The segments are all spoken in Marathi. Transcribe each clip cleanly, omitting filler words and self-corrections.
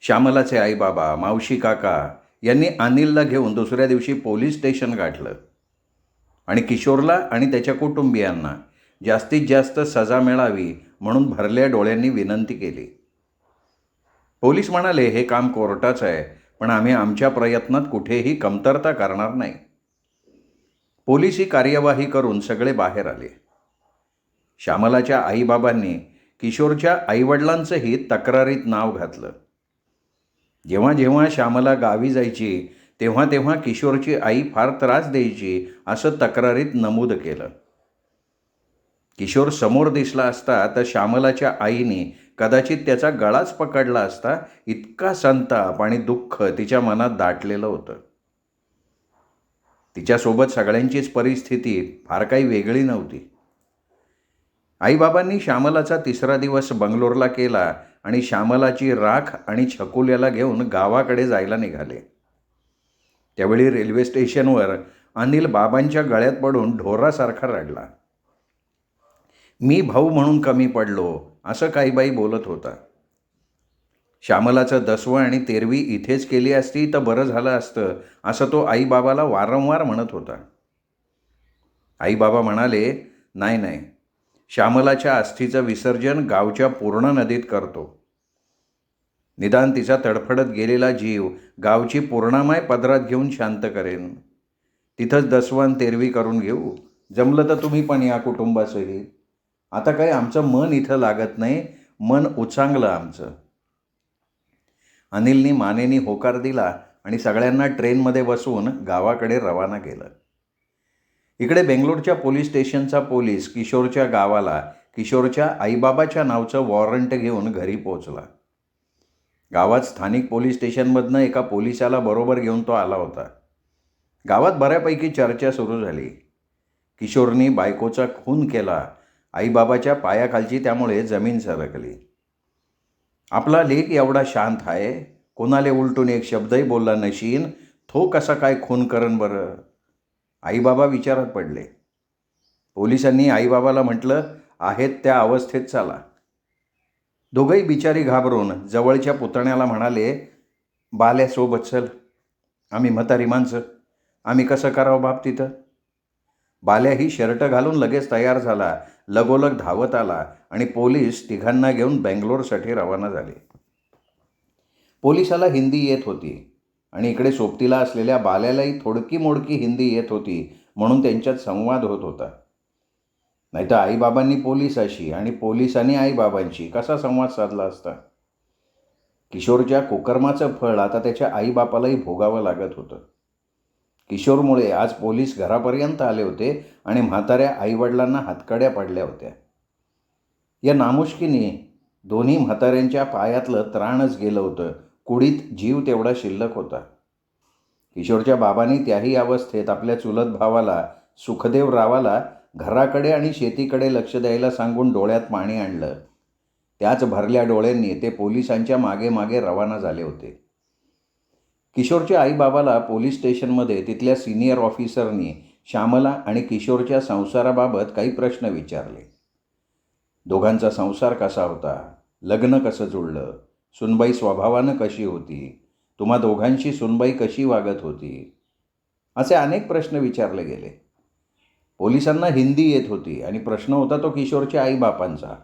श्यामलाचे आईबाबा, मावशी काका यांनी अनिलला घेऊन दुसऱ्या दिवशी पोलीस स्टेशन गाठलं आणि किशोरला आणि त्याच्या कुटुंबियांना जास्तीत जास्त सजा मिळावी म्हणून भरल्या डोळ्यांनी विनंती केली. पोलीस म्हणाले, हे काम कोर्टाचं आहे, पण आम्ही आमच्या प्रयत्नात कुठेही कमतरता करणार नाही. पोलिसी कार्यवाही करून सगळे बाहेर आले. श्यामलाच्या आईबाबांनी किशोरच्या आईवडिलांचंही तक्रारीत नाव घातलं. जेव्हा जेव्हा श्यामला गावी जायची तेव्हा तेव्हा किशोरची आई फार त्रास द्यायची असं तक्रारीत नमूद केलं. किशोर समोर दिसला असता तर श्यामलाच्या आईने कदाचित त्याचा गळाच पकडला असता, इतका संताप आणि दुःख तिच्या मनात दाटलेलं होतं. तिच्यासोबत सगळ्यांचीच परिस्थिती फार काही वेगळी नव्हती. आईबाबांनी श्यामलाचा तिसरा दिवस बंगलोरला केला आणि श्यामलाची राख आणि छकुल्याला घेऊन गावाकडे जायला निघाले. त्यावेळी रेल्वे स्टेशनवर अनिल बाबांच्या गळ्यात पडून ढोरासारखा रडला. मी भाऊ म्हणून कमी पडलो असं काही बाई बोलत होता. श्यामलाचं 10वी आणि 13वी इथेच केली असती तर बरं झालं असतं असं तो आईबाबाला वारंवार म्हणत होता. आईबाबा म्हणाले, नाही नाही, श्यामलाच्या अस्थीचं विसर्जन गावच्या पूर्ण नदीत करतो. निदान तिचा तडफडत गेलेला जीव गावची पूर्णामाय पदरात घेऊन शांत करेन. तिथंच 10वी आणि 13वी करून घेऊ. जमलं तर तुम्ही पण या कुटुंबासहित. आता काही आमचं मन इथं लागत नाही, मन उचांगलं आमचं. अनिलनी मानेनी होकार दिला आणि सगळ्यांना ट्रेनमध्ये बसवून गावाकडे रवाना केलं. इकडे बेंगलोरच्या पोलीस स्टेशनचा पोलीस किशोरच्या गावाला किशोरच्या आईबाबाच्या नावचं वॉरंट घेऊन घरी पोचला. गावात स्थानिक पोलीस स्टेशनमधनं एका पोलिसाला बरोबर घेऊन तो आला होता. गावात बऱ्यापैकी चर्चा सुरू झाली. किशोरनी बायकोचा खून केला. आईबाबाच्या पायाखालची त्यामुळे जमीन सरकली. आपला लेक एवढा शांत आहे, कोणाले उलटून एक शब्दही बोलला नशीन, तो कसा काय खून करन बरं? आईबाबा विचारात पडले. पोलिसांनी आईबाबाला म्हटलं, आहेत त्या अवस्थेत चाला. दोघंही बिचारी घाबरून जवळच्या पुतण्याला म्हणाले, बाल्यासोबत चल, आम्ही म्हातारी माणसं, आम्ही कसं करावं बाप तिथं? बाल्याही शर्ट घालून लगेच तयार झाला, लगोलग धावत आला आणि पोलीस तिघांना घेऊन बेंगलोरसाठी रवाना झाले. पोलिसाला हिंदी येत होती आणि इकडे सोबतीला असलेल्या बाल्यालाही थोडकी मोडकी हिंदी येत होती, म्हणून त्यांच्यात संवाद होत होता. नाहीतर आईबाबांनी पोलिसाशी आणि पोलिसांनी आईबाबांशी कसा संवाद साधला असता? किशोरच्या कुकर्माचं फळ आता त्याच्या आईबापालाही भोगावं लागत होतं. किशोरमुळे आज पोलीस घरापर्यंत आले होते आणि म्हाताऱ्या आईवडिलांना हातकड्या पडल्या होत्या. या नामुष्कीने दोन्ही म्हाताऱ्यांच्या पायातलं त्राणच गेलं होतं. कुडीत जीव तेवढा शिल्लक होता. किशोरच्या बाबांनी त्याही अवस्थेत आपल्या चुलत भावाला सुखदेवरावाला घराकडे आणि शेतीकडे लक्ष द्यायला सांगून डोळ्यात पाणी आणलं. त्याच भरल्या डोळ्यांनी ते पोलिसांच्या मागे मागे रवाना झाले होते. किशोरच्या आईबाबाला पोलीस स्टेशनमध्ये तिथल्या सिनियर ऑफिसरनी श्यामला आणि किशोरच्या संसाराबाबत काही प्रश्न विचारले. दोघांचा संसार कसा होता, लग्न कसं जुळलं, सुनबाई स्वभावानं कशी होती, तुम्हा दोघांची सुनबाई कशी वागत होती, असे अनेक प्रश्न विचारले गेले. पोलिसांना हिंदी येत होती आणि प्रश्न होता तो किशोरच्या आईबापांचा,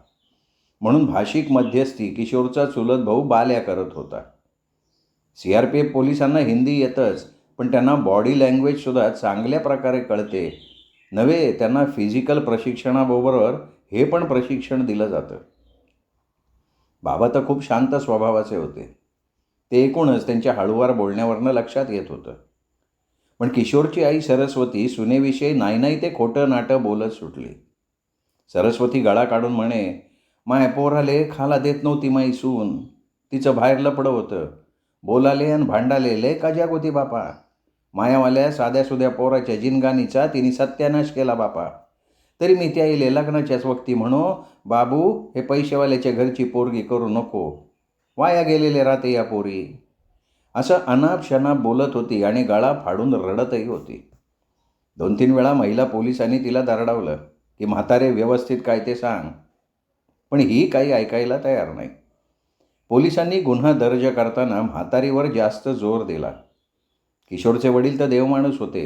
म्हणून भाषिक मध्यस्थी किशोरचा चुलत भाऊ बाल्या करत होता. CRPF पोलिसांना हिंदी येतच, पण त्यांना बॉडी लँग्वेजसुद्धा चांगल्या प्रकारे कळते नव्हे, त्यांना फिजिकल प्रशिक्षणाबरोबर हे पण प्रशिक्षण दिलं जातं. बाबा तर खूप शांत स्वभावाचे होते, ते एकूणच त्यांच्या हळूवार बोलण्यावरनं लक्षात येत होतं. पण किशोरची आई सरस्वती सुनेविषयी नाही नाही ते खोटं नाटं बोलत सुटली. सरस्वती गळा काढून म्हणे, माय पोराले खाला देत नव्हती माई सून, तिचं बाहेर लपडं होतं, बोलाले आणि भांडाले लय काजाक होती बापा. मायावाल्या साध्यासुध्या पोराच्या जिनगानीचा तिने सत्यानाश केला बापा. तरी मी त्या इले लग्नाच्याच वक्ती म्हणो, बाबू हे पैसेवाल्याच्या घरची पोरगी करू नको, वाया गेलेले राहते या पोरी, असं अनाप शनाप बोलत होती आणि गळा फाडून रडतही होती. 2-3 वेळा महिला पोलिसांनी तिला दरडावलं की म्हातारे व्यवस्थित काय ते सांग, पण ही काही ऐकायला तयार नाही. पोलिसांनी गुन्हा दर्ज करताना म्हातारीवर जास्त जोर दिला. किशोरचे वडील तर देवमाणूस होते.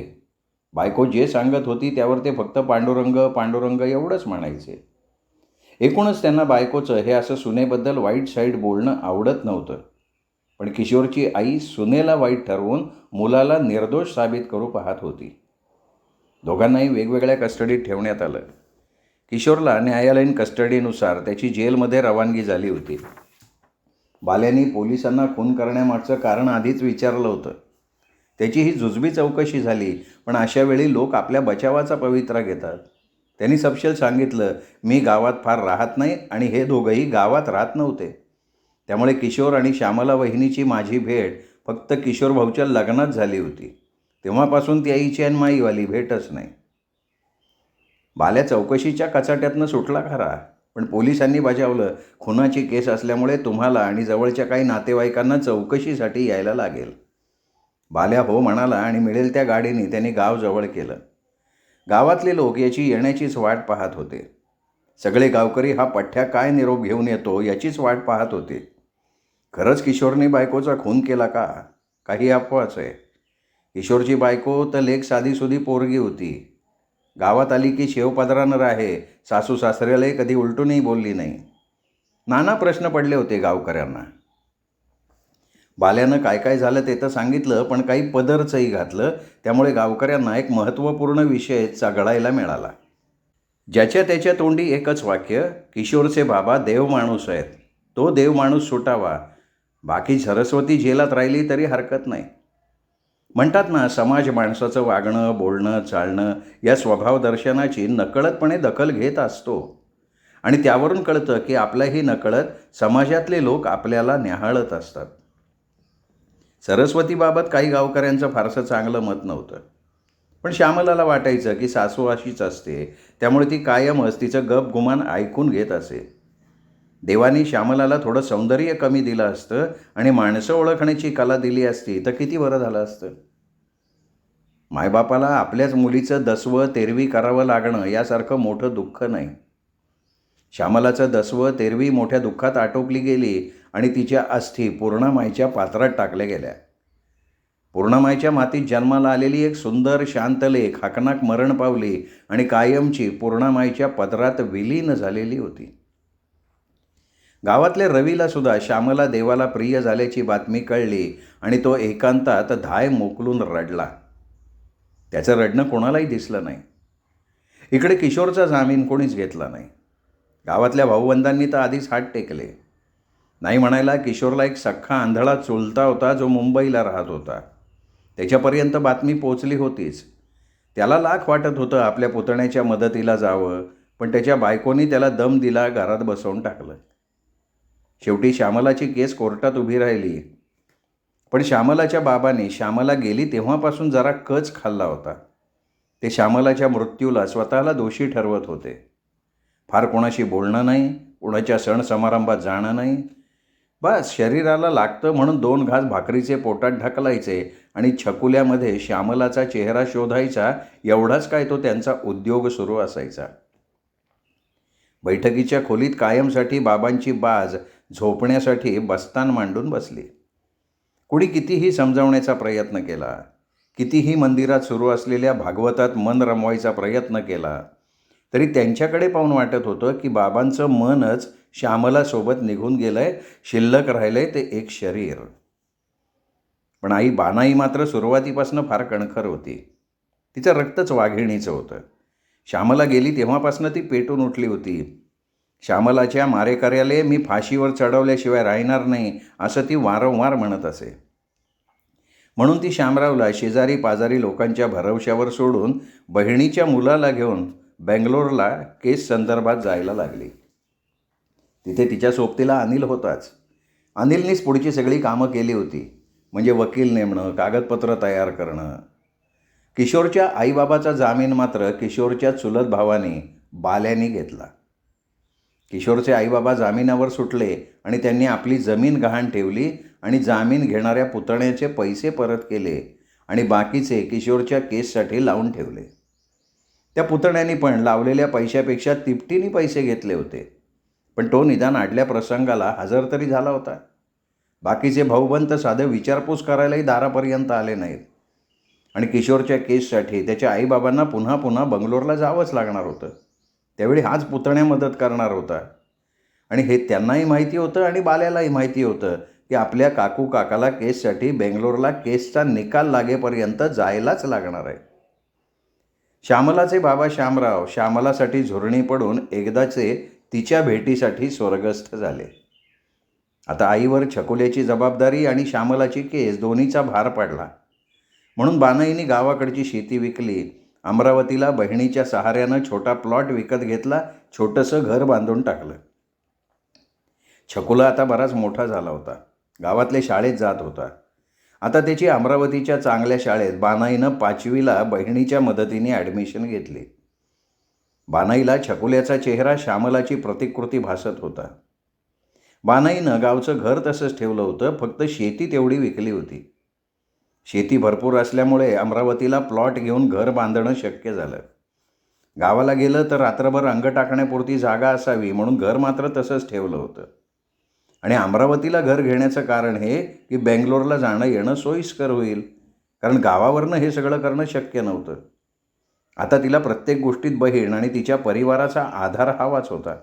बायको जे सांगत होती त्यावर ते फक्त पांडुरंग पांडुरंग एवढंच म्हणायचे. एकूणच त्यांना बायकोचं हे असं सुनेबद्दल वाईट साईड बोलणं आवडत नव्हतं. पण किशोरची आई सुनेला वाईट ठरवून मुलाला निर्दोष साबित करू पाहत होती. दोघांनाही वेगवेगळ्या कस्टडीत ठेवण्यात आलं. किशोरला न्यायालयीन कस्टडीनुसार त्याची जेलमध्ये रवानगी झाली होती. बाल्यानी पोलिसांना खून करण्यामागचं कारण आधीच विचारलं होतं. त्याची ही जुजबी चौकशी झाली, पण अशा वेळी लोक आपल्या बचावाचा पवित्रा घेतात. त्यांनी सपशेल सांगितलं, मी गावात फार राहत नाही आणि हे दोघंही गावात राहत नव्हते. त्यामुळे किशोर आणि श्यामला वहिनीची माझी भेट फक्त किशोर भाऊच्या लग्नात झाली होती. तेव्हापासून ती आईची आणि माईवाली भेटच नाही. बाल्या चौकशीच्या कचाट्यातनं सुटला खरा, पण पोलिसांनी बजावलं, खुनाची केस असल्यामुळे तुम्हाला आणि जवळच्या काही नातेवाईकांना चौकशीसाठी यायला लागेल. बाल्या हो म्हणाला आणि मिळेल त्या गाडीने त्यांनी गाव जवळ केलं. गावातले लोक याची येण्याचीच वाट पाहत होते. सगळे गावकरी हा पठ्ठ्या काय निरोप घेऊन येतो याचीच वाट पाहत होते. खरंच किशोरने बायकोचा खून केला का? काही अफवाच आहे. किशोरची बायको तर लेक साधीसुधी पोरगी होती. गावात आली की शेवपदरानं राहे, सासू सासऱ्यालाही कधी उलटूनही बोलली नाही. नाना प्रश्न पडले होते गावकऱ्यांना. बाल्यानं काय काय झालं ते तर सांगितलं, पण काही पदरचंही घातलं. त्यामुळे गावकऱ्यांना एक महत्त्वपूर्ण विषय चघळायला मिळाला. ज्याच्या त्याच्या तोंडी एकच वाक्य, किशोरचे बाबा देवमाणूस आहेत, तो देवमाणूस सुटावा, बाकी सरस्वती जेलात राहिली तरी हरकत नाही. म्हणतात ना, समाज माणसाचं वागणं बोलणं चालणं या स्वभावदर्शनाची नकळतपणे दखल घेत असतो आणि त्यावरून कळतं की आपल्याही नकळत समाजातले लोक आपल्याला न्याहाळत असतात. सरस्वतीबाबत काही गावकऱ्यांचं फारसं चांगलं मत नव्हतं, पण श्यामलाला वाटायचं की सासू अशीच असते, त्यामुळे ती कायमच तिचं गपगुमान ऐकून घेत असे. देवानी श्यामलाला थोडं सौंदर्य कमी दिलं असतं आणि माणसं ओळखण्याची कला दिली असती तर किती बरं झालं असतं. मायबापाला आपल्याच मुलीचं दसवं तेरवी करावं लागणं यासारखं मोठं दुःख नाही. श्यामलाचं दसवं तेरवी मोठ्या दुःखात आटोपली गेली आणि तिच्या अस्थी पूर्णामाईच्या पात्रात टाकल्या गेल्या. पूर्णामाईच्या मातीत जन्माला आलेली एक सुंदर शांत लेक हाकनाक मरण पावली आणि कायमची पूर्णामाईच्या पदरात विलीन झालेली होती. गावातल्या रवीला सुद्धा श्यामला देवाला प्रिय झाल्याची बातमी कळली आणि तो एकांतात धाय मोकलून रडला. त्याचं रडणं कोणालाही दिसलं नाही. इकडे किशोरचा जामीन कोणीच घेतला नाही. गावातल्या भाऊबंधांनी तर आधीच हात टेकले. नाही म्हणायला किशोरला एक सख्खा आंधळा चुलता होता जो मुंबईला राहत होता. त्याच्यापर्यंत बातमी पोचली होतीच. त्याला लाख वाटत होतं आपल्या पुतण्याच्या मदतीला जावं, पण त्याच्या बायकोनी त्याला दम दिला, घरात बसवून टाकलं. शेवटी श्यामलाची केस कोर्टात उभी राहिली, पण श्यामलाच्या बाबांनी श्यामला गेली तेव्हापासून जरा कच खाल्ला होता. ते श्यामलाच्या मृत्यूला स्वतःला दोषी ठरवत होते. फार कोणाशी बोलणं नाही, कोणाच्या सण समारंभात जाणं नाही. बस शरीराला लागतं म्हणून 2 घास भाकरीचे पोटात ढकलायचे आणि छकुल्यामध्ये श्यामलाचा चेहरा शोधायचा, एवढाच काय तो त्यांचा उद्योग सुरू असायचा. बैठकीच्या खोलीत कायमसाठी बाबांची बाज झोपण्यासाठी बस्तान मांडून बसली. कुणी कितीही समजावण्याचा प्रयत्न केला, कितीही मंदिरात सुरू असलेल्या भागवतात मन रमवायचा प्रयत्न केला, तरी त्यांच्याकडे पाहून वाटत होतं की बाबांचं मनच श्यामलासोबत निघून गेलंय, शिल्लक राहिलंय ते एक शरीर. पण आई बानाई मात्र सुरुवातीपासून फार कणखर होती. तिचं रक्तच वाघिणीचं होतं. श्यामला गेली तेव्हापासून ती पेटून उठली होती. श्यामलाच्या मारेकऱ्याला मी फाशीवर चढवल्याशिवाय राहणार नाही असं ती वारंवार म्हणत असे. म्हणून ती श्यामरावला शेजारी पाजारी लोकांच्या भरवशावर सोडून बहिणीच्या मुलाला घेऊन बेंगलोरला केस संदर्भात जायला लागली. तिथे तिच्या सोबतीला अनिल होताच. अनिलनीच पुढची सगळी कामं केली होती, म्हणजे वकील नेमणं, कागदपत्र तयार करणं. किशोरच्या आईबाबाचा जामीन मात्र किशोरच्या चुलत भावाने बाल्याने घेतला. किशोरचे आईबाबा जामिनावर सुटले आणि त्यांनी आपली जमीन गहाण ठेवली आणि जामीन घेणाऱ्या पुतण्याचे पैसे परत केले आणि बाकीचे किशोरच्या केससाठी लावून ठेवले. त्या पुतण्याने पण लावलेल्या पैशापेक्षा तिपटीने पैसे घेतले होते, पण तो निदान आडल्या प्रसंगाला हजर तरी झाला होता. बाकीचे भाऊबंद साधं विचारपूस करायलाही दारापर्यंत आले नाहीत. आणि किशोरच्या केससाठी त्याच्या आईबाबांना पुन्हा पुन्हा बंगलोरला जावंच लागणार होतं. त्यावेळी हाच पुतण्या मदत करणार होता. आणि हे त्यांनाही माहिती होतं आणि बाल्यालाही माहिती होतं की आपल्या काकू काकाला केससाठी बेंगलोरला केसचा निकाल लागेपर्यंत जायलाच लागणार आहे. श्यामलाचे बाबा श्यामराव श्यामलासाठी झुरणी पडून एकदाचे तिच्या भेटीसाठी स्वर्गस्थ झाले. आता आईवर छकुल्याची जबाबदारी आणि श्यामलाची केस दोन्हीचा भार पडला. म्हणून बानाईनी गावाकडची शेती विकली, अमरावतीला बहिणीच्या सहाऱ्यानं छोटा प्लॉट विकत घेतला, छोटंसं घर बांधून टाकलं. छकुला आता बराच मोठा झाला होता, गावातल्या शाळेत जात होता. आता त्याची अमरावतीच्या चांगल्या शाळेत बानाईनं 5वीला बहिणीच्या मदतीने ॲडमिशन घेतली. बानाईला छकुल्याचा चेहरा श्यामलाची प्रतिकृती भासत होता. बानाईनं गावचं घर तसंच ठेवलं होतं, फक्त शेती तेवढी विकली होती. शेती भरपूर असल्यामुळे अमरावतीला प्लॉट घेऊन घर बांधणं शक्य झालं. गावाला गेलं तर रात्रभर अंग टाकण्यापुरती जागा असावी म्हणून घर मात्र तसंच ठेवलं होतं. आणि अमरावतीला घर घेण्याचं कारण हे की बेंगलोरला जाणं येणं सोयीस्कर होईल, कारण गावावरनं हे सगळं करणं शक्य नव्हतं. आता तिला प्रत्येक गोष्टीत बहीण आणि तिच्या परिवाराचा आधार हवाच होता.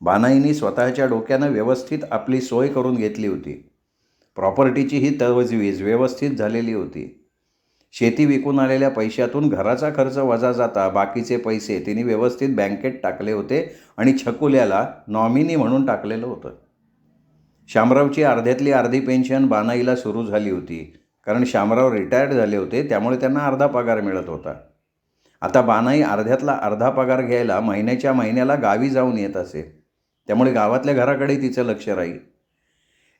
बानाईनी स्वतःच्या डोक्यानं व्यवस्थित आपली सोय करून घेतली होती. प्रॉपर्टीची ही तजवीज व्यवस्थित झालेली होती. शेती विकून आलेल्या पैशातून घराचा खर्च वजा जाता बाकीचे पैसे तिने व्यवस्थित बँकेत टाकले होते आणि छकुल्याला नॉमिनी म्हणून टाकलेलं होतं. श्यामरावची अर्ध्यातली अर्धी पेन्शन बानाईला सुरू झाली होती, कारण श्यामराव रिटायर्ड झाले होते, त्यामुळे त्यांना अर्धा पगार मिळत होता. आता बानाई अर्ध्यातला अर्धा पगार घ्यायला महिन्याच्या महिन्याला गावी जाऊन येत असे, त्यामुळे गावातल्या घराकडे तिचं लक्ष राहील.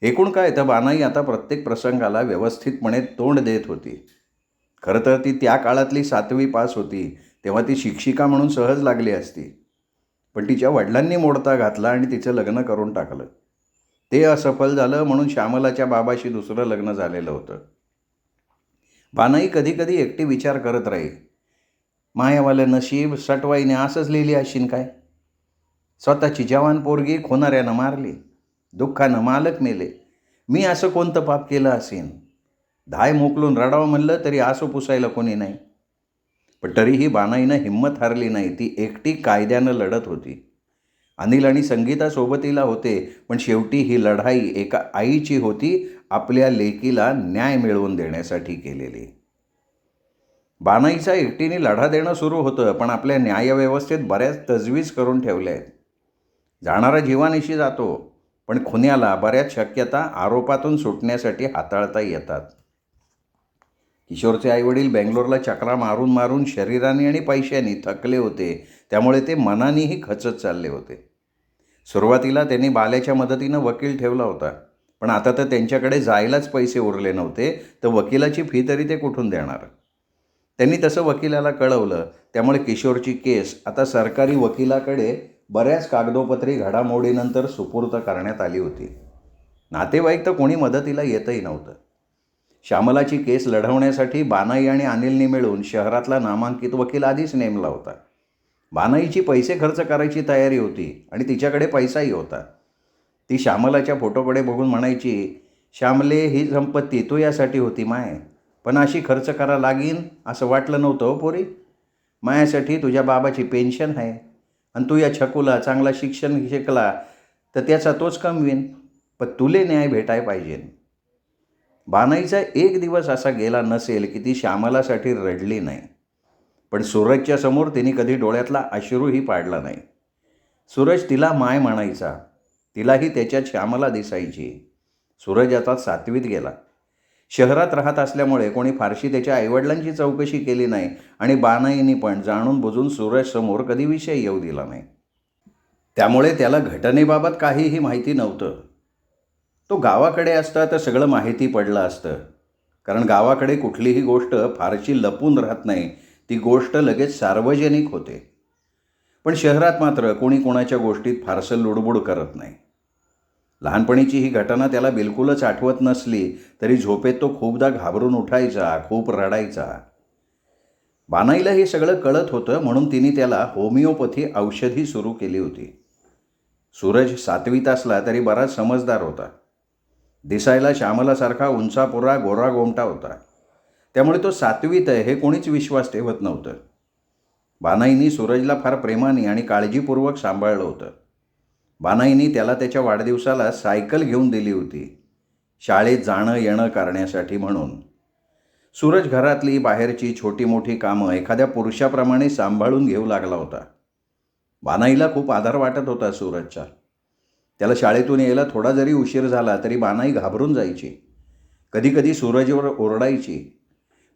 एकूण काय तर बानाई आता प्रत्येक प्रसंगाला व्यवस्थितपणे तोंड देत होती. खरं तर ती त्या काळातली 7वी पास होती, तेव्हा ती शिक्षिका म्हणून सहज लागली असती. पण तिच्या वडिलांनी मोडता घातला आणि तिचं लग्न करून टाकलं. ते असफल झालं म्हणून श्यामलाच्या बाबाशी दुसरं लग्न झालेलं होतं. बानाई कधी कधी एकटी विचार करत राही, मायावालं नशीब सटवाईने असंच लिहिली अशीन काय. स्वतःची जवान पोरगी खोनाऱ्यानं मारली, दुःखानं मालक मेले, मी असं कोणतं पाप केलं असेन. धाय मोकलून रडावं म्हणलं तरी आसू पुसायला कोणी नाही. पण तरीही बानाईनं हिंमत हारली नाही. ती एकटी कायद्यानं लढत होती. अनिल आणि संगीता सोबतीला होते, पण शेवटी ही लढाई एका आईची होती, आपल्या लेकीला न्याय मिळवून देण्यासाठी केलेली. बानाईचा एकटीने लढा देणं सुरू होतं, पण आपल्या न्यायव्यवस्थेत बऱ्याच तजवीज करून ठेवल्या आहेत. जाणारा जीवानिशी जातो, पण खुन्याला बऱ्याच शक्यता आरोपातून सुटण्यासाठी हाताळता येतात. किशोरचे आईवडील बेंगलोरला चक्रा मारून मारून शरीराने आणि पैशाने थकले होते, त्यामुळे ते मनानेही खचत चालले होते. सुरुवातीला त्यांनी बाल्याच्या मदतीनं वकील ठेवला होता, पण आता तर त्यांच्याकडे जायलाच पैसे उरले नव्हते, तर वकिलाची फी तरी ते कुठून देणार. त्यांनी तसं वकिलाला कळवलं, त्यामुळे किशोरची केस आता सरकारी वकिलाकडे बऱ्याच कागदोपत्री घडामोडीनंतर सुपूर्द करण्यात आली होती. नातेवाईक तर कोणी मदतीला येतही नव्हतं. श्यामलाची केस लढवण्यासाठी बानाई आणि अनिलने मिळून शहरातला नामांकित वकील आधीच नेमला होता. बानाईची पैसे खर्च करायची तयारी होती आणि तिच्याकडे पैसाही होता. ती श्यामलाच्या फोटोकडे बघून म्हणायची, श्यामले ही संपत्ती तू यासाठी होती माय, पण अशी खर्च करा लागीन असं वाटलं नव्हतं हो पोरी. मायासाठी तुझ्या बाबाची पेन्शन आहे आणि तू या छकुला चांगला शिक्षण शिकला तर त्याचा तोच कमवीन, पण तुले न्याय भेटाय पाहिजे. बानाईचा एक दिवस असा गेला नसेल की ती श्यामलासाठी रडली नाही, पण सूरजच्या समोर तिने कधी डोळ्यातला अश्रूही पाडला नाही. सूरज तिला माय म्हणायचा, तिलाही त्याच्यात श्यामला दिसायची. सूरज आता 7वीत गेला. शहरात राहत असल्यामुळे कोणी फारशी त्याच्या आईवडिलांची चौकशी केली नाही आणि बानाईनी पण जाणून बुजून सूरजसमोर कधी विषय येऊ दिला नाही. त्यामुळे त्याला घटनेबाबत काहीही माहिती नव्हतं. तो गावाकडे असता तर सगळं माहिती पडलं असतं, कारण गावाकडे कुठलीही गोष्ट फारशी लपून राहत नाही, ती गोष्ट लगेच सार्वजनिक होते. पण शहरात मात्र कोणी कोणाच्या गोष्टीत फारसं लुडबुड करत नाही. लहानपणीची ही घटना त्याला बिलकुलच आठवत नसली तरी झोपेत तो खूपदा घाबरून उठायचा, खूप रडायचा. बानाईला हे सगळं कळत होतं, म्हणून तिने त्याला होमिओपॅथी औषधी सुरू केली होती. सूरज 7वीत असला तरी बराच समजदार होता. दिसायला श्यामलासारखा उंचापुरा गोरा गोमटा होता. त्यामुळे तो 7वीत आहे हे कोणीच विश्वास ठेवत नव्हतं. बानाईंनी सूरजला फार प्रेमाने आणि काळजीपूर्वक सांभाळलं होतं. बानाईंनी त्याला त्याच्या वाढदिवसाला सायकल घेऊन दिली होती, शाळेत जाणं येणं करण्यासाठी म्हणून. सूरज घरातली बाहेरची छोटी मोठी कामं एखाद्या पुरुषाप्रमाणे सांभाळून घेऊ लागला होता. बानाईला खूप आधार वाटत होता सूरजचा. त्याला शाळेतून यायला थोडा जरी उशीर झाला तरी बानाई घाबरून जायची. कधीकधी सूरजवर ओरडायची.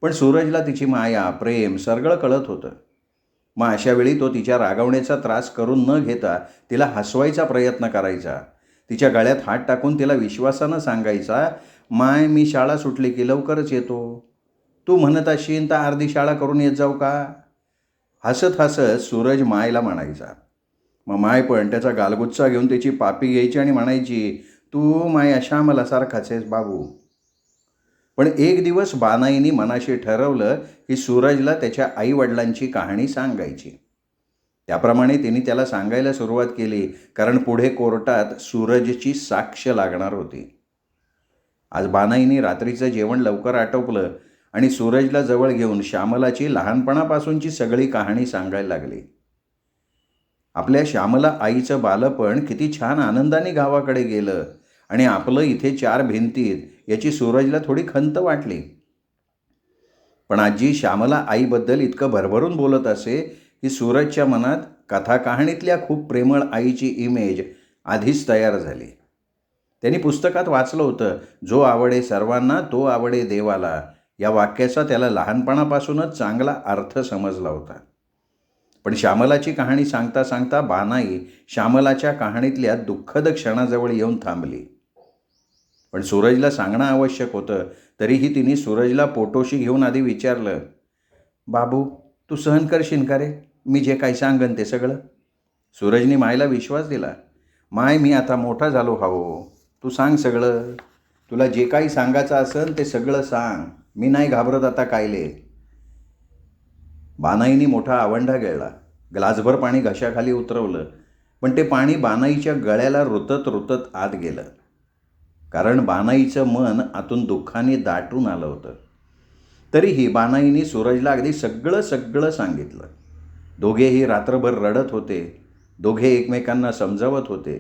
पण सूरजला तिची माया प्रेम सगळं कळत होतं. मग अशावेळी तो तिच्या रागवण्याचा त्रास करून न घेता तिला हसवायचा प्रयत्न करायचा. तिच्या गळ्यात हात टाकून तिला विश्वासानं सांगायचा, माय मी शाळा सुटली की लवकरच येतो. तू म्हणत असशील तर अर्धी शाळा करून येत जाऊ का? हसत हसत सूरज मायला म्हणायचा. मग माय पण त्याचा गालगुच्चा घेऊन त्याची पापी घ्यायची आणि म्हणायची, तू माय अशा मला सारखाच आहेस बाबू. पण एक दिवस बानाईनी मनाशी ठरवलं की सूरजला त्याच्या आईवडिलांची कहाणी सांगायची. त्याप्रमाणे तिने त्याला सांगायला सुरुवात केली, कारण पुढे कोर्टात सूरजची साक्ष लागणार होती. आज बानाईनी रात्रीचं जेवण लवकर आटोपलं आणि सूरजला जवळ घेऊन श्यामलाची लहानपणापासूनची सगळी कहाणी सांगायला लागली. आपल्या श्यामला आईचं बालपण किती छान आनंदाने गावाकडे गेलं आणि आपलं इथे 4 भिंतीत याची सूरजला थोडी खंत वाटली. पण आजी श्यामला आईबद्दल इतकं भरभरून बोलत असे की सूरजच्या मनात कथा कहाणीतल्या खूप प्रेमळ आईची इमेज आधीच तयार झाली. त्यांनी पुस्तकात वाचलं होतं, जो आवडे सर्वांना तो आवडे देवाला. या वाक्याचा त्याला लहानपणापासूनच चांगला अर्थ समजला होता. पण श्यामलाची कहाणी सांगता सांगता बानाई श्यामलाच्या कहाणीतल्या दुःखद क्षणाजवळ येऊन थांबली. पण सूरजला सांगणं आवश्यक होतं. तरीही तिने सूरजला पोटोशी घेऊन आधी विचारलं, बाबू तू सहन करशील का रे, मी जे काही सांगन ते सगळं? सूरजने मायला विश्वास दिला. माय मी आता मोठा झालो हावो, तू सांग सगळं. तुला जे काही सांगायचं असेल ते सगळं सांग, मी नाही घाबरत आता कायले. बानाईने मोठा आवंढा गिळला. ग्लासभर पाणी घशाखाली उतरवलं. पण ते पाणी बानाईच्या गळ्याला रुतत रुतत आत गेलं. कारण बानाईचं मन आतून दुःखाने दाटून आलं होतं. तरीही बानाईने सूरजला अगदी सगळं सांगितलं. दोघेही रात्रभर रडत होते. दोघे एकमेकांना समजावत होते.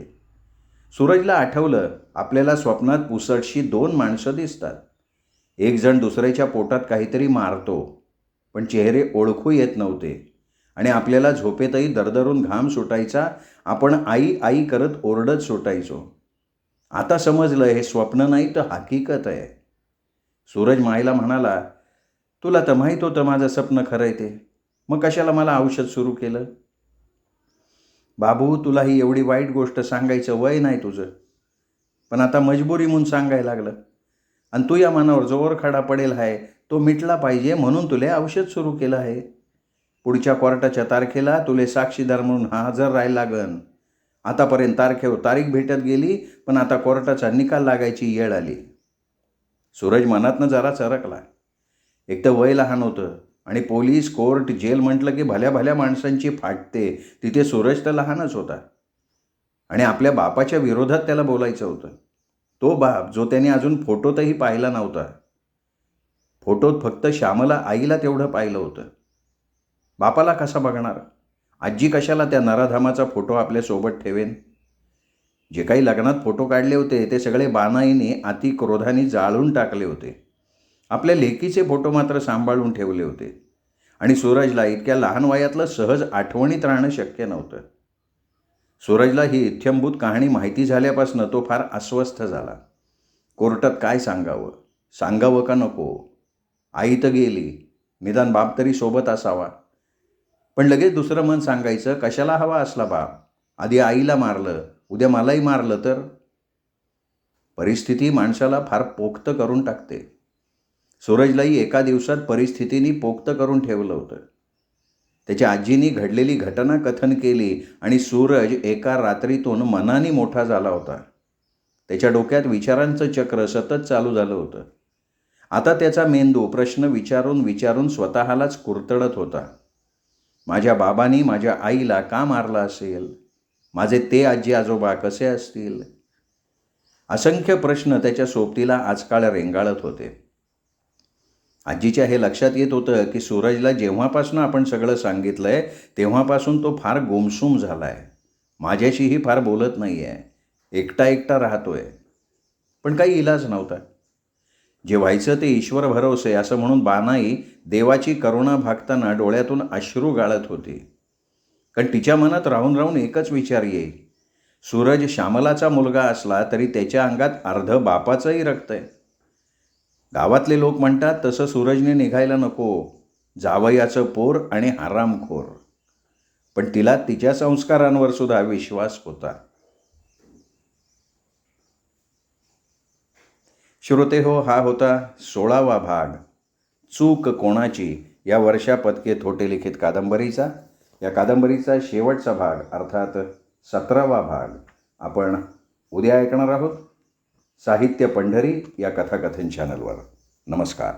सूरजला आठवलं, आपल्याला स्वप्नात पुसटशी 2 माणसं दिसतात. एक जण दुसऱ्याच्या पोटात काहीतरी मारतो, पण चेहरे ओळखू येत नव्हते आणि आपल्याला झोपेतही दरदरून घाम सुटायचा. आपण आई आई करत ओरडत सुटायचो. आता समजलं हे स्वप्न नाही तर हकीकत आहे. सूरज माईला म्हणाला, तुला तर माहीत होतं माझं स्वप्न खरं आहे ते, मग कशाला मला औषध सुरू केलं? बाबू तुला ही एवढी वाईट गोष्ट सांगायचं वय नाही तुझं, पण आता मजबुरी म्हणून सांगायला लागलं. आणि तू या मनावर जोर खडा पडेल आहे तो मिटला पाहिजे म्हणून तुले औषध सुरू केलं आहे. पुढच्या कोर्टाच्या तारखेला तुले साक्षीदार म्हणून हजर राहायला लागन. आतापर्यंत तारीख भेटत गेली, पण आता कोर्टाचा निकाल लागायची वेळ आली. सूरज मनातनं जरा चरकला. एक तर वय लहान होतं आणि पोलीस कोर्ट जेल म्हटलं की भल्या भल्या माणसांची फाटते. तिथे सूरज तर लहानच होता आणि आपल्या बापाच्या विरोधात त्याला बोलायचं होतं. तो बाप जो त्याने अजून फोटोतही पाहिला नव्हता. फोटोत फक्त श्यामला आईला तेवढं पाहिलं होतं. बापाला कसा बघणार? आजी कशाला त्या नराधामाचा फोटो आपल्यासोबत ठेवेन? जे काही लग्नात फोटो काढले होते ते सगळे बानाईने अति क्रोधाने जाळून टाकले होते. आपल्या लेकीचे फोटो मात्र सांभाळून ठेवले होते आणि सूरजला इतक्या लहान वयातलं सहज आठवणीत राहणं शक्य नव्हतं. सूरजला ही इत्थंभूत कहाणी माहिती झाल्यापासून तो फार अस्वस्थ झाला. कोर्टात काय सांगावं का नको? आई तर गेली, निदान बाप तरी सोबत असावा. पण लगेच दुसरं मन सांगायचं, कशाला हवा असला बाप? आधी आईला मारलं, उद्या मलाही मारलं तर? परिस्थिती माणसाला फार पोक्त करून टाकते. सूरजलाही एका दिवसात परिस्थितीने पोक्त करून ठेवलं होतं. त्याच्या आजीनी घडलेली घटना कथन केली आणि सूरज एका रात्रीतून मनाने मोठा झाला होता. त्याच्या डोक्यात विचारांचं चक्र सतत चालू झालं होतं. आता त्याचा मेंदू प्रश्न विचारून विचारून स्वतःलाच कुरतडत होता. माझ्या बाबांनी माझ्या आईला का मारलं असेल? माझे ते आजी आजोबा कसे असतील? असंख्य प्रश्न त्याच्या सोबतीला आजकाल रेंगाळत होते. आजीच्या हे लक्षात येत होतं की सूरजला जेव्हापासून आपण सगळं सांगितलंय तेव्हापासून तो फार गुमसुम झाला आहे. माझ्याशीही फार बोलत नाही आहे. एकटा एकटा राहतोय. पण काही इलाज नव्हता. जे व्हायचं ते ईश्वर भरोसे असं म्हणून बानाई देवाची करुणा भागताना डोळ्यातून अश्रू गाळत होती. कारण तिच्या मनात राहून राहून एकच विचार येई, सूरज श्यामलाचा मुलगा असला तरी त्याच्या अंगात अर्ध बापाचंही रक्त आहे. गावातले लोक म्हणतात तसं सूरजने निघायला नको, जावयाचं पोर आणि आरामखोर. पण तिला तिच्या संस्कारांवर सुद्धा विश्वास होता. श्रोते हो, हा होता 16वा भाग चूक कोणाची या वर्षा पत्के थोटे लिखित कादंबरीचा. या कादंबरीचा शेवटचा भाग अर्थात 17वा भाग आपण उद्या ऐकणार आहोत साहित्य पंढरी या कथाकथन चॅनलवर. नमस्कार.